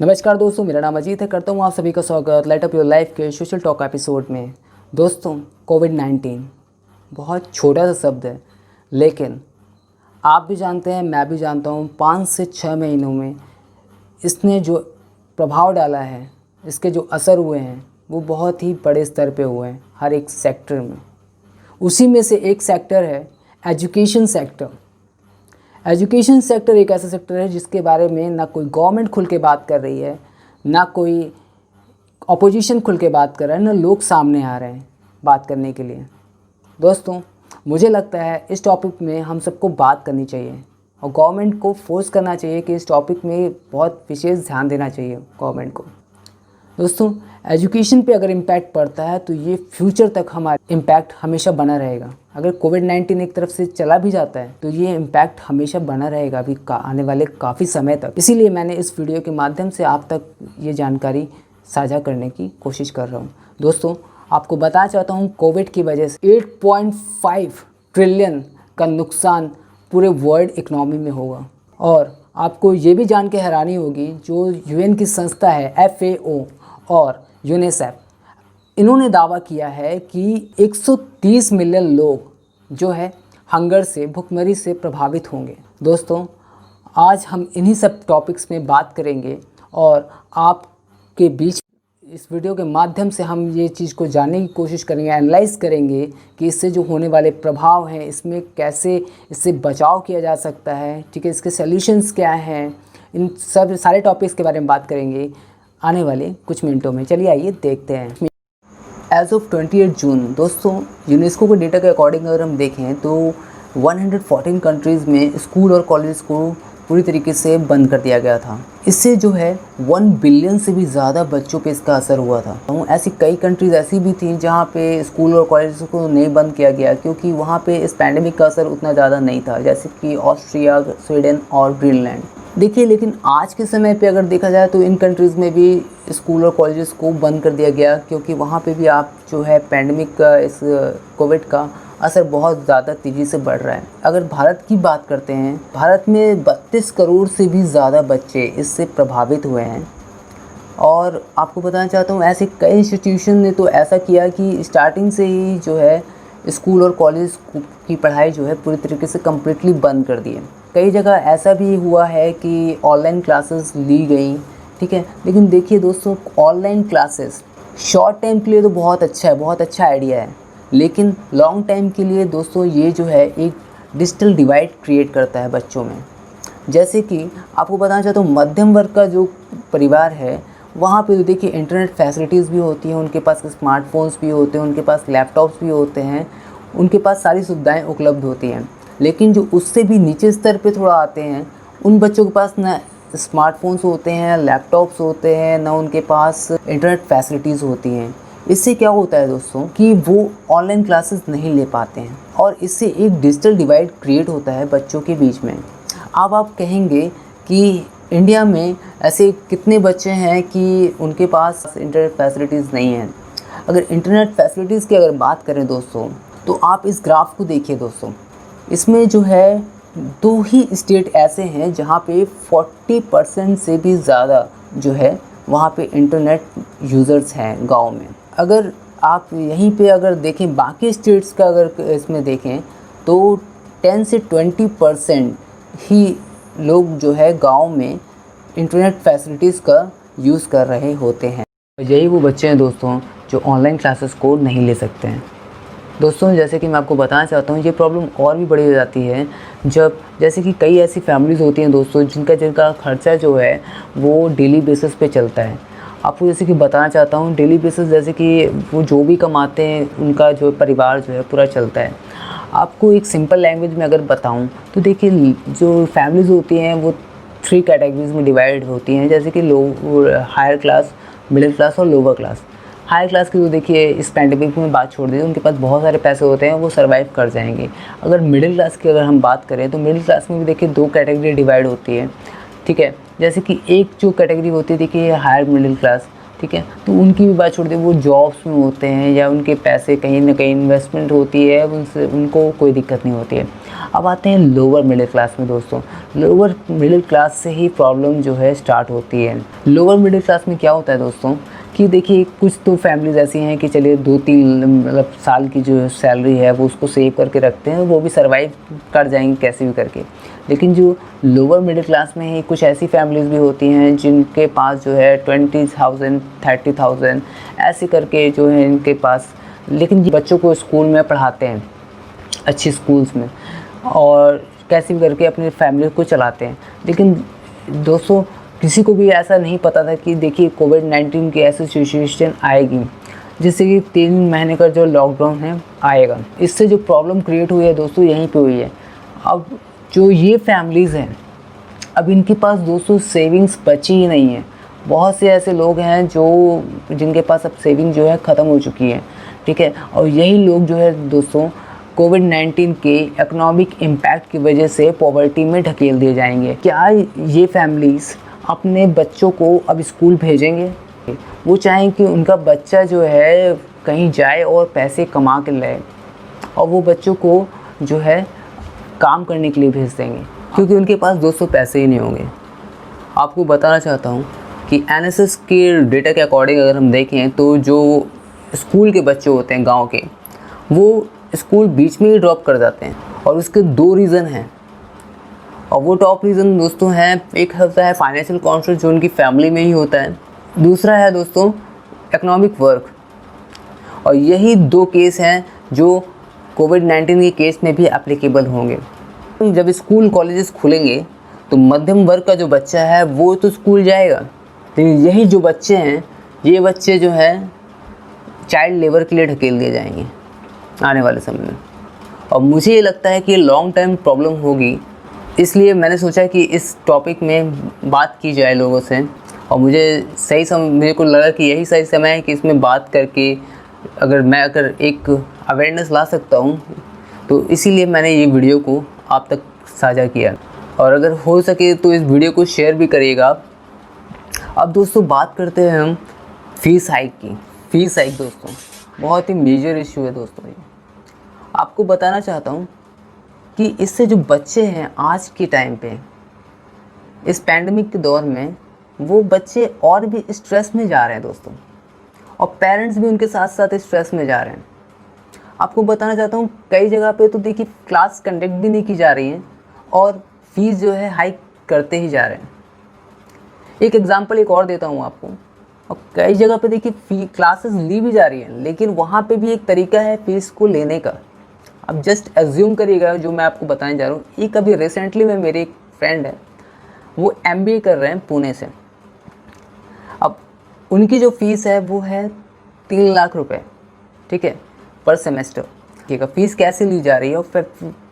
नमस्कार दोस्तों, मेरा नाम अजीत है। करता हूँ आप सभी का स्वागत लाइट अप योर लाइफ के सोशल टॉक एपिसोड में। दोस्तों, कोविड-19 बहुत छोटा सा शब्द है, लेकिन आप भी जानते हैं, मैं भी जानता हूँ, 5 से 6 महीनों में इसने जो प्रभाव डाला है, इसके जो असर हुए हैं वो बहुत ही बड़े स्तर पे हुए हैं हर एक सेक्टर में। उसी में से एक सेक्टर है एजुकेशन सेक्टर। एजुकेशन सेक्टर एक ऐसा सेक्टर है जिसके बारे में ना कोई गवर्नमेंट खुल के बात कर रही है, ना कोई अपोजिशन खुल के बात कर रहा है, ना लोग सामने आ रहे हैं बात करने के लिए। दोस्तों, मुझे लगता है इस टॉपिक में हम सबको बात करनी चाहिए और गवर्नमेंट को फोर्स करना चाहिए कि इस टॉपिक में बहुत विशेष ध्यान देना चाहिए गवर्नमेंट को। दोस्तों, एजुकेशन पे अगर इम्पैक्ट पड़ता है तो ये फ्यूचर तक हमारा इम्पैक्ट हमेशा बना रहेगा। अगर कोविड-19 एक तरफ से चला भी जाता है तो ये इम्पैक्ट हमेशा बना रहेगा अभी आने वाले काफ़ी समय तक। इसीलिए मैंने इस वीडियो के माध्यम से आप तक ये जानकारी साझा करने की कोशिश कर रहा हूँ। दोस्तों, आपको बताना चाहता हूँ, कोविड की वजह से 8.5 ट्रिलियन का नुकसान पूरे वर्ल्ड इकनॉमी में होगा। और आपको ये भी जान के हैरानी होगी, जो यूएन की संस्था है FAO और यूनिसेफ, इन्होंने दावा किया है कि 130 मिलियन लोग जो है हंगर से, भुखमरी से प्रभावित होंगे। दोस्तों, आज हम इन्हीं सब टॉपिक्स में बात करेंगे और आपके बीच इस वीडियो के माध्यम से हम ये चीज़ को जानने की कोशिश करेंगे, एनालाइज करेंगे कि इससे जो होने वाले प्रभाव हैं, इसमें कैसे इससे बचाव किया जा सकता है, ठीक है, इसके सॉल्यूशंस क्या हैं, इन सब सारे टॉपिक्स के बारे में बात करेंगे आने वाले कुछ मिनटों में। चलिए आइए देखते हैं। एज ऑफ 28 जून दोस्तों, यूनेस्को के डेटा के अकॉर्डिंग अगर हम देखें तो 114 कंट्रीज़ में स्कूल और कॉलेज को पूरी तरीके से बंद कर दिया गया था। इससे जो है 1 बिलियन से भी ज़्यादा बच्चों पे इसका असर हुआ था। ऐसी कई कंट्रीज़ ऐसी भी थी जहाँ पे स्कूल और कॉलेज को नहीं बंद किया गया, क्योंकि वहाँ पे इस पैंडेमिक का असर उतना ज़्यादा नहीं था, जैसे कि ऑस्ट्रिया, स्वीडन और ग्रीनलैंड। देखिए, लेकिन आज के समय पे अगर देखा जाए तो इन कंट्रीज़ में भी स्कूल और कॉलेजेस को बंद कर दिया गया, क्योंकि वहाँ पे भी आप जो है पैंडेमिक का, इस कोविड का असर बहुत ज़्यादा तेज़ी से बढ़ रहा है। अगर भारत की बात करते हैं, भारत में 32 करोड़ से भी ज़्यादा बच्चे इससे प्रभावित हुए हैं। और आपको बताना चाहता हूँ, ऐसे कई इंस्टीट्यूशन ने तो ऐसा किया कि स्टार्टिंग से ही जो है स्कूल और कॉलेज की पढ़ाई जो है पूरी तरीके से कम्प्लीटली बंद कर दी है। कई जगह ऐसा भी हुआ है कि ऑनलाइन क्लासेस ली गई, ठीक है। लेकिन देखिए दोस्तों, ऑनलाइन क्लासेस शॉर्ट टाइम के लिए तो बहुत अच्छा है, बहुत अच्छा आइडिया है, लेकिन लॉन्ग टाइम के लिए दोस्तों ये जो है एक डिजिटल डिवाइड क्रिएट करता है बच्चों में। जैसे कि आपको बताना चाहता हूँ, मध्यम वर्ग का जो परिवार है वहाँ पे तो देखिए इंटरनेट फैसिलिटीज़ भी होती हैं, उनके पास स्मार्टफोन्स भी होते हैं, उनके पास लैपटॉप्स भी होते हैं, उनके पास सारी सुविधाएं उपलब्ध होती हैं। लेकिन जो उससे भी नीचे स्तर पे थोड़ा आते हैं, उन बच्चों के पास ना स्मार्टफोन्स होते हैं, लैपटॉप्स होते हैं, ना उनके पास इंटरनेट फैसिलिटीज़ होती हैं। इससे क्या होता है दोस्तों कि वो ऑनलाइन क्लासेस नहीं ले पाते हैं और इससे एक डिजिटल डिवाइड क्रिएट होता है बच्चों के बीच में। अब आप कहेंगे कि इंडिया में ऐसे कितने बच्चे हैं कि उनके पास इंटरनेट फैसिलिटीज़ नहीं हैं। अगर इंटरनेट फैसिलिटीज़ की अगर बात करें दोस्तों, तो आप इस ग्राफ को देखिए दोस्तों, इसमें जो है 2 ही स्टेट ऐसे हैं जहाँ पे 40% से भी ज़्यादा जो है वहाँ पे इंटरनेट यूज़र्स हैं गाँव में। अगर आप यहीं पे अगर देखें बाकी स्टेट्स का, अगर इसमें देखें तो 10 से 20% ही लोग जो है गांव में इंटरनेट फैसिलिटीज़ का यूज़ कर रहे होते हैं। यही वो बच्चे हैं दोस्तों जो ऑनलाइन क्लासेस को नहीं ले सकते हैं। दोस्तों, जैसे कि मैं आपको बताना चाहता हूँ, ये प्रॉब्लम और भी बड़ी हो जाती है जब, जैसे कि कई ऐसी फैमिलीज़ होती हैं दोस्तों जिनका खर्चा जो है वो डेली बेसिस पे चलता है। आपको जैसे कि बताना चाहता हूँ, डेली बेसिस जैसे कि वो जो भी कमाते हैं उनका जो परिवार जो है पूरा चलता है। आपको एक सिंपल लैंग्वेज में अगर बताऊं तो देखिए, जो फैमिलीज़ होती हैं वो 3 कैटेगरीज़ में डिवाइड होती हैं, जैसे कि हायर क्लास, मिडिल क्लास और लोअर क्लास। हायर क्लास की तो देखिए इस पैंडेमिक में बात छोड़ दीजिए, उनके पास बहुत सारे पैसे होते हैं, वो सर्वाइव कर जाएंगे। अगर मिडिल क्लास की अगर हम बात करें तो मिडिल क्लास में भी देखिए 2 कैटेगरी डिवाइड होती है, ठीक है। जैसे कि एक जो कैटेगरी होती है देखिए हायर मिडिल क्लास, ठीक है। तो उनकी भी बात छोड़ दे, वो जॉब्स में होते हैं या उनके पैसे कहीं ना कहीं इन्वेस्टमेंट होती है, उनसे उनको कोई दिक्कत नहीं होती है। अब आते हैं लोअर मिडिल क्लास में दोस्तों। लोअर मिडिल क्लास से ही प्रॉब्लम जो है स्टार्ट होती है। लोअर मिडिल क्लास में क्या होता है दोस्तों कि देखिए, कुछ तो फैमिलीज़ ऐसी हैं कि चलिए 2-3 मतलब साल की जो सैलरी है वो उसको सेव करके रखते हैं, वो भी सर्वाइव कर जाएंगे कैसे भी करके। लेकिन जो लोअर मिडिल क्लास में ही कुछ ऐसी फैमिलीज़ भी होती हैं जिनके पास जो है 20,000 30,000 ऐसे करके जो है इनके पास, लेकिन बच्चों को स्कूल में पढ़ाते हैं, अच्छी स्कूल्स में, और कैसे भी करके अपनी फैमिली को चलाते हैं। लेकिन दोस्तों, किसी को भी ऐसा नहीं पता था कि देखिए कोविड-19 की ऐसी सिचुएशन आएगी, जिससे कि 3 महीने का जो लॉकडाउन है आएगा। इससे जो प्रॉब्लम क्रिएट हुई है दोस्तों यहीं पे हुई है। अब जो ये फैमिलीज़ हैं, अब इनके पास दोस्तों सेविंग्स बची ही नहीं है। बहुत से ऐसे लोग हैं जिनके पास अब सेविंग जो है ख़त्म हो चुकी है, ठीक है। और यही लोग जो है दोस्तों कोविड-19 के इकोनॉमिक इम्पैक्ट की वजह से पॉवर्टी में ढकेल दिए जाएंगे। क्या ये फैमिलीज़ अपने बच्चों को अब स्कूल भेजेंगे? वो चाहें कि उनका बच्चा जो है कहीं जाए और पैसे कमा के लाए, और वो बच्चों को जो है काम करने के लिए भेज देंगे, क्योंकि उनके पास दोस्तों पैसे ही नहीं होंगे। आपको बताना चाहता हूँ कि एनएसएस के डेटा के अकॉर्डिंग अगर हम देखें तो जो स्कूल के बच्चे होते हैं गांव के, वो स्कूल बीच में ही ड्रॉप कर जाते हैं, और उसके 2 रीज़न हैं। और वो टॉप रीज़न दोस्तों हैं, एक होता है फाइनेंशियल कॉन्स्ट्रेंट जो उनकी फैमिली में ही होता है, दूसरा है दोस्तों इकोनॉमिक वर्क। और यही 2 केस हैं जो कोविड-19 के केस में भी एप्लीकेबल होंगे। जब स्कूल कॉलेजेस खुलेंगे तो मध्यम वर्ग का जो बच्चा है वो तो स्कूल जाएगा, लेकिन यही जो बच्चे हैं, ये बच्चे जो है चाइल्ड लेबर के लिए ढकेल दिए जाएंगे आने वाले समय में। और मुझे ये लगता है कि लॉन्ग टर्म प्रॉब्लम होगी, इसलिए मैंने सोचा कि इस टॉपिक में बात की जाए लोगों से। और मेरे को लगा कि यही सही समय है कि इसमें बात करके अगर एक अवेयरनेस ला सकता हूँ, तो इसीलिए मैंने ये वीडियो को आप तक साझा किया। और अगर हो सके तो इस वीडियो को शेयर भी करिएगा। अब दोस्तों बात करते हैं हम फ़ीस हाइक की। फ़ीस हाइक दोस्तों बहुत ही मेजर इशू है दोस्तों। ये आपको बताना चाहता हूँ कि इससे जो बच्चे हैं आज के टाइम पे, इस पैंडमिक के दौर में, वो बच्चे और भी स्ट्रेस में जा रहे हैं दोस्तों, और पेरेंट्स भी उनके साथ साथ स्ट्रेस में जा रहे हैं। आपको बताना चाहता हूँ कई जगह पे तो देखिए क्लास कंडक्ट भी नहीं की जा रही हैं, और फीस जो है हाइक करते ही जा रहे हैं। एक एग्जांपल एक और देता हूँ आपको। और कई जगह पे देखिए क्लासेस ली भी जा रही हैं, लेकिन वहाँ पे भी एक तरीका है फीस को लेने का। अब जस्ट एज्यूम करिएगा जो मैं आपको बताने जा रहा हूँ। एक अभी रिसेंटली में मेरे एक फ्रेंड है, वो MBA कर रहे हैं पुणे से। अब उनकी जो फ़ीस है वो है 3 लाख रुपए, ठीक है, पर सेमेस्टर। ठीक है, फ़ीस कैसे ली जा रही है और फिर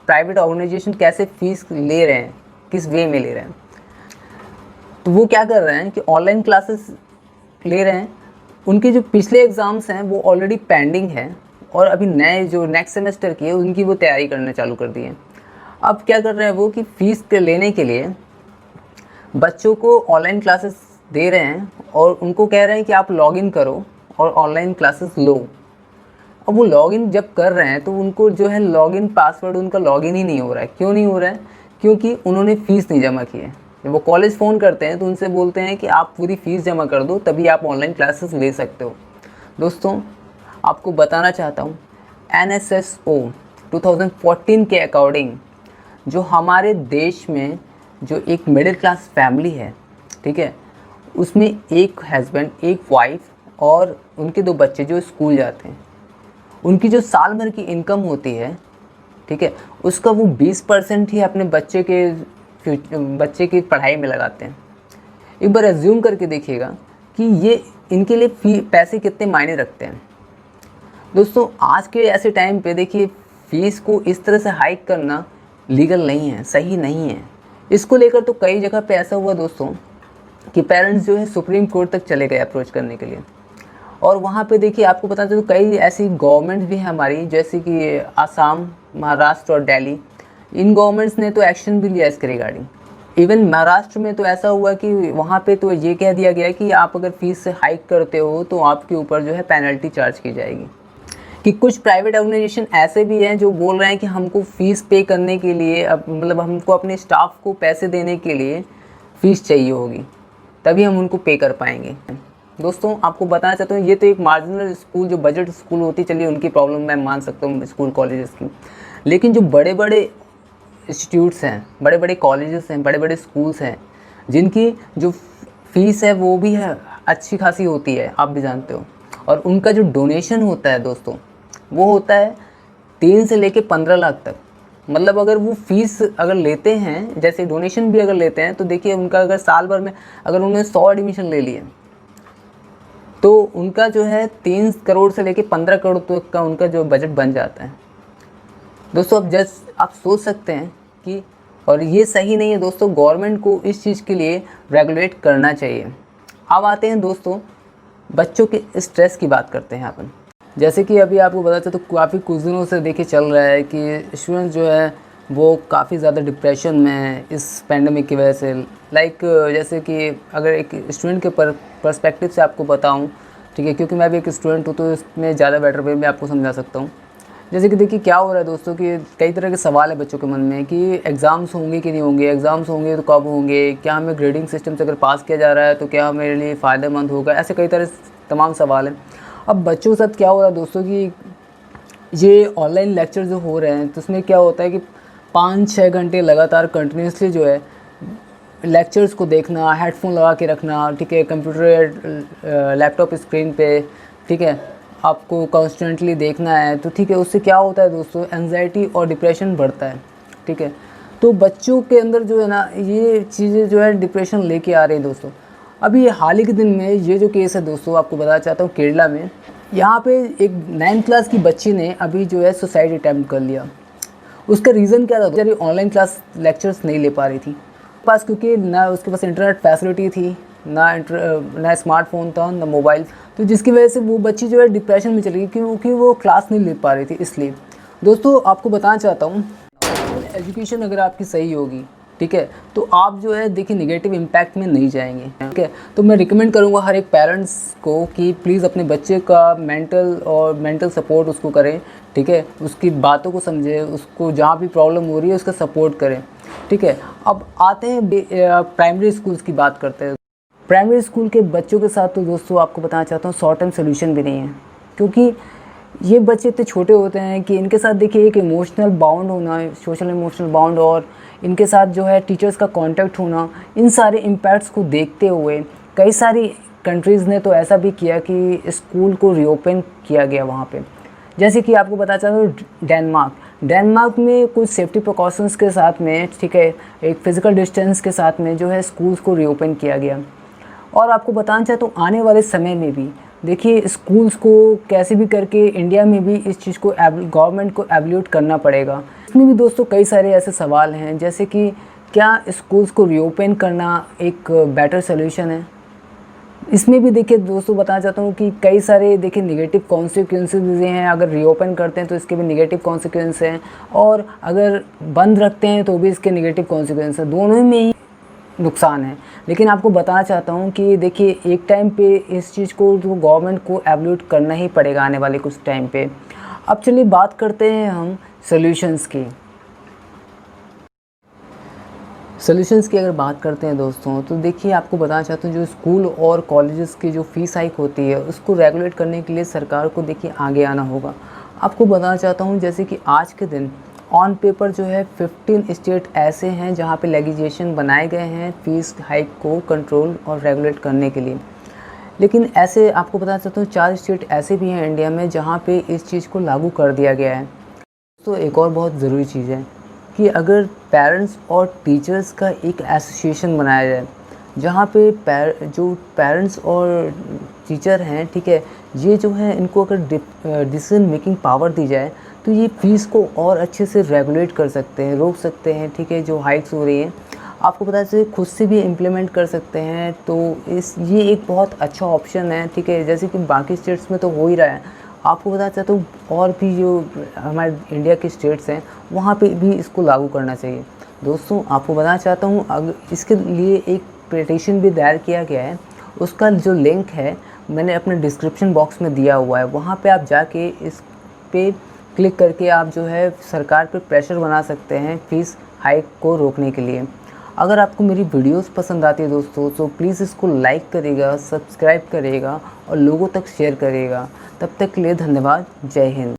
प्राइवेट ऑर्गेनाइजेशन कैसे फ़ीस ले रहे हैं, किस वे में ले रहे हैं। तो वो क्या कर रहे हैं कि ऑनलाइन क्लासेस ले रहे हैं। उनके जो पिछले एग्ज़ाम्स हैं वो ऑलरेडी पेंडिंग है, और अभी नए जो नेक्स्ट सेमेस्टर की है उनकी वो तैयारी करना चालू कर दी है। अब क्या कर रहे हैं वो कि फ़ीस लेने के लिए बच्चों को ऑनलाइन क्लासेस दे रहे हैं, और उनको कह रहे हैं कि आप लॉगिन करो और ऑनलाइन क्लासेस लो। अब वो लॉगिन जब कर रहे हैं तो उनको जो है लॉगिन पासवर्ड उनका लॉगिन ही नहीं हो रहा है। क्यों नहीं हो रहा है? क्योंकि उन्होंने फ़ीस नहीं जमा की है। जब वो कॉलेज फ़ोन करते हैं तो उनसे बोलते हैं कि आप पूरी फ़ीस जमा कर दो, तभी आप ऑनलाइन क्लासेस ले सकते हो। दोस्तों आपको बताना चाहता हूँ, NSSO 2014 के अकॉर्डिंग जो हमारे देश में जो एक मिडिल क्लास फैमिली है, ठीक है, उसमें एक हस्बैंड, एक वाइफ और उनके 2 बच्चे जो स्कूल जाते हैं, उनकी जो साल भर की इनकम होती है, ठीक है, उसका वो 20% ही अपने बच्चे की पढ़ाई में लगाते हैं। एक बार एज्यूम करके देखिएगा कि ये इनके लिए पैसे कितने मायने रखते हैं। दोस्तों आज के ऐसे टाइम पे देखिए फ़ीस को इस तरह से हाइक करना लीगल नहीं है, सही नहीं है। इसको लेकर तो कई जगह पे ऐसा हुआ दोस्तों कि पेरेंट्स जो है सुप्रीम कोर्ट तक चले गए अप्रोच करने के लिए। और वहाँ पे देखिए आपको पता चले तो कई ऐसी गवर्नमेंट भी है हमारी, जैसे कि आसाम, महाराष्ट्र और दिल्ली। इन गवर्नमेंट्स ने तो एक्शन भी लिया इसके रिगार्डिंग। इवन महाराष्ट्र में तो ऐसा हुआ कि वहाँ पे तो ये कह दिया गया कि आप अगर फ़ीस से हाइक करते हो तो आपके ऊपर जो है पेनल्टी चार्ज की जाएगी। कि कुछ प्राइवेट ऑर्गेनाइजेशन ऐसे भी हैं जो बोल रहे हैं कि हमको फ़ीस पे करने के लिए मतलब हमको अपने स्टाफ को पैसे देने के लिए फ़ीस चाहिए होगी, तभी हम उनको पे कर पाएंगे। दोस्तों आपको बताना चाहता हूँ, ये तो एक मार्जिनल स्कूल जो बजट स्कूल होती चलिए उनकी प्रॉब्लम मैं मान सकता हूँ, स्कूल कॉलेजेस की। लेकिन जो बड़े बड़े इंस्टीट्यूट्स हैं, बड़े बड़े कॉलेजेस हैं, बड़े बड़े स्कूल्स हैं, जिनकी जो फ़ीस है वो भी है अच्छी खासी होती है, आप भी जानते हो। और उनका जो डोनेशन होता है दोस्तों, वो होता है 3 से लेके 15 लाख तक। मतलब अगर वो फ़ीस अगर लेते हैं, जैसे डोनेशन भी अगर लेते हैं, तो देखिए उनका अगर साल भर में अगर उन्होंने 100 एडमिशन ले लिए तो उनका जो है 3 करोड़ से लेके 15 करोड़ तक का उनका जो बजट बन जाता है। दोस्तों अब आप सोच सकते हैं कि, और ये सही नहीं है दोस्तों, गवर्नमेंट को इस चीज़ के लिए रेगुलेट करना चाहिए। अब आते हैं दोस्तों बच्चों के स्ट्रेस की बात करते हैं अपन। जैसे कि अभी आपको पता चला तो काफ़ी कुछ दिनों से देखिए चल रहा है कि स्टूडेंट्स जो है वो काफ़ी ज़्यादा डिप्रेशन में है इस पैंडमिक की वजह से। जैसे कि अगर एक स्टूडेंट के पर्सपेक्टिव से आपको बताऊं, ठीक है, क्योंकि मैं भी एक स्टूडेंट हूँ तो इसमें ज़्यादा बेटर वे में आपको समझा सकता हूँ। जैसे कि देखिए क्या हो रहा है दोस्तों कि कई तरह के सवाल है बच्चों के मन में कि एग्ज़ाम्स होंगे कि नहीं होंगे, एग्ज़ाम्स होंगे तो कब होंगे, क्या हमें ग्रेडिंग सिस्टम से अगर पास किया जा रहा है तो क्या मेरे लिए फ़ायदेमंद होगा, ऐसे कई तरह तमाम सवाल हैं। अब बच्चों के साथ क्या हो रहा है दोस्तों कि ये ऑनलाइन लेक्चर जो हो रहे हैं तो उसमें क्या होता है कि 5-6 घंटे लगातार कंटिन्यूसली जो है लेक्चर्स को देखना, हेडफोन लगा के रखना, ठीक है, कंप्यूटर लैपटॉप स्क्रीन पे, ठीक है, आपको कॉन्स्टेंटली देखना है, तो ठीक है, उससे क्या होता है दोस्तों, एंजाइटी और डिप्रेशन बढ़ता है, ठीक है। तो बच्चों के अंदर जो है ना ये चीज़ें जो है डिप्रेशन लेके आ रही है दोस्तों। अभी हाल ही के दिन में ये जो केस है दोस्तों आपको बताना चाहता हूँ, केरला में यहाँ पे एक 9th क्लास की बच्ची ने अभी जो है सुसाइड अटैम्प्ट कर लिया। उसका रीज़न क्या था, बेचारी ऑनलाइन क्लास लेक्चर्स नहीं ले पा रही थी पास, क्योंकि ना उसके पास इंटरनेट फैसिलिटी थी, ना स्मार्टफोन था, ना मोबाइल, तो जिसकी वजह से वो बच्ची जो है डिप्रेशन में चली गई क्योंकि वो क्लास नहीं ले पा रही थी। इसलिए दोस्तों आपको बताना चाहता हूँ, एजुकेशन अगर आपकी सही होगी, ठीक है, तो आप जो है देखिए नेगेटिव इम्पैक्ट में नहीं जाएंगे, ठीक है। तो मैं रिकमेंड करूँगा हर एक पेरेंट्स को कि प्लीज़ अपने बच्चे का मेंटल सपोर्ट उसको करें, ठीक है, उसकी बातों को समझे, उसको जहाँ भी प्रॉब्लम हो रही है उसका सपोर्ट करें, ठीक है। अब आते हैं प्राइमरी स्कूल्स की बात करते हैं। प्राइमरी स्कूल के बच्चों के साथ तो दोस्तों आपको बताना चाहता हूँ शॉर्ट टर्म सोल्यूशन भी नहीं है, क्योंकि ये बच्चे इतने छोटे होते हैं कि इनके साथ देखिए एक इमोशनल बाउंड होना, सोशल इमोशनल बाउंड, और इनके साथ जो है टीचर्स का कांटेक्ट होना, इन सारे इम्पैक्ट्स को देखते हुए कई सारी कंट्रीज़ ने तो ऐसा भी किया कि स्कूल को रीओपन किया गया वहाँ पे। जैसे कि आपको बता चाहता हूँ डेनमार्क में कुछ सेफ्टी प्रिकॉशंस के साथ में, ठीक है, एक फ़िज़िकल डिस्टेंस के साथ में जो है स्कूल्स को रीओपन किया गया। और आपको बताना चाहता हूँ आने वाले समय में भी देखिए स्कूल्स को कैसे भी करके इंडिया में भी इस चीज़ को गवर्नमेंट को एवल्यूट करना पड़ेगा। इसमें भी दोस्तों कई सारे ऐसे सवाल हैं, जैसे कि क्या स्कूल्स को रीओपन करना एक बेटर सोल्यूशन है। इसमें भी देखिए दोस्तों बताना चाहता हूँ कि कई सारे देखिए नेगेटिव कॉन्सिक्वेंसेस हैं, अगर रीओपन करते हैं तो इसके भी नेगेटिव कॉन्सिक्वेंस हैं, और अगर बंद रखते हैं तो भी इसके नेगेटिव कॉन्सिक्वेंस हैं, दोनों में ही नुकसान है। लेकिन आपको बताना चाहता हूँ कि देखिए एक टाइम पे इस चीज़ को जो गवर्नमेंट को एवल्यूट करना ही पड़ेगा आने वाले कुछ टाइम पे। अब चलिए बात करते हैं हम सॉल्यूशंस की। सॉल्यूशंस की अगर बात करते हैं दोस्तों, तो देखिए आपको बताना चाहता हूँ जो स्कूल और कॉलेजेस की जो फ़ीस हाइक होती है उसको रेगुलेट करने के लिए सरकार को देखिए आगे आना होगा। आपको बताना चाहता हूँ जैसे कि आज के दिन ऑन पेपर जो है 15 स्टेट ऐसे हैं जहाँ पे लेजिस्लेशन बनाए गए हैं फ़ीस हाइक को कंट्रोल और रेगुलेट करने के लिए। लेकिन ऐसे आपको बताना चाहता हूँ 4 स्टेट ऐसे भी हैं इंडिया में जहाँ पे इस चीज़ को लागू कर दिया गया है। तो एक और बहुत ज़रूरी चीज़ है कि अगर पेरेंट्स और टीचर्स का एक एसोसिएशन बनाया जाए, जहाँ पे जो पेरेंट्स और टीचर हैं, ठीक है, ये जो है इनको अगर डिसीजन मेकिंग पावर दी जाए तो ये फ़ीस को और अच्छे से रेगुलेट कर सकते हैं, रोक सकते हैं, ठीक है, जो हाइक्स हो रही हैं आपको पता चले खुद से भी इम्प्लीमेंट कर सकते हैं। तो ये एक बहुत अच्छा ऑप्शन है, ठीक है, जैसे कि बाकी स्टेट्स में तो हो ही रहा है। आपको बताना चाहता हूँ और भी जो हमारे इंडिया के स्टेट्स हैं वहाँ पे भी इसको लागू करना चाहिए। दोस्तों आपको बताना चाहता हूँ, अगर इसके लिए एक पिटीशन भी दायर किया गया है, उसका जो लिंक है मैंने अपने डिस्क्रिप्शन बॉक्स में दिया हुआ है। वहाँ पे आप जाके इस पे क्लिक करके आप जो है सरकार पे प्रेशर बना सकते हैं फ़ीस हाइक को रोकने के लिए। अगर आपको मेरी वीडियोस पसंद आती है दोस्तों, तो प्लीज़ इसको लाइक करिएगा, सब्सक्राइब करिएगा और लोगों तक शेयर करिएगा। तब तक के लिए धन्यवाद। जय हिंद।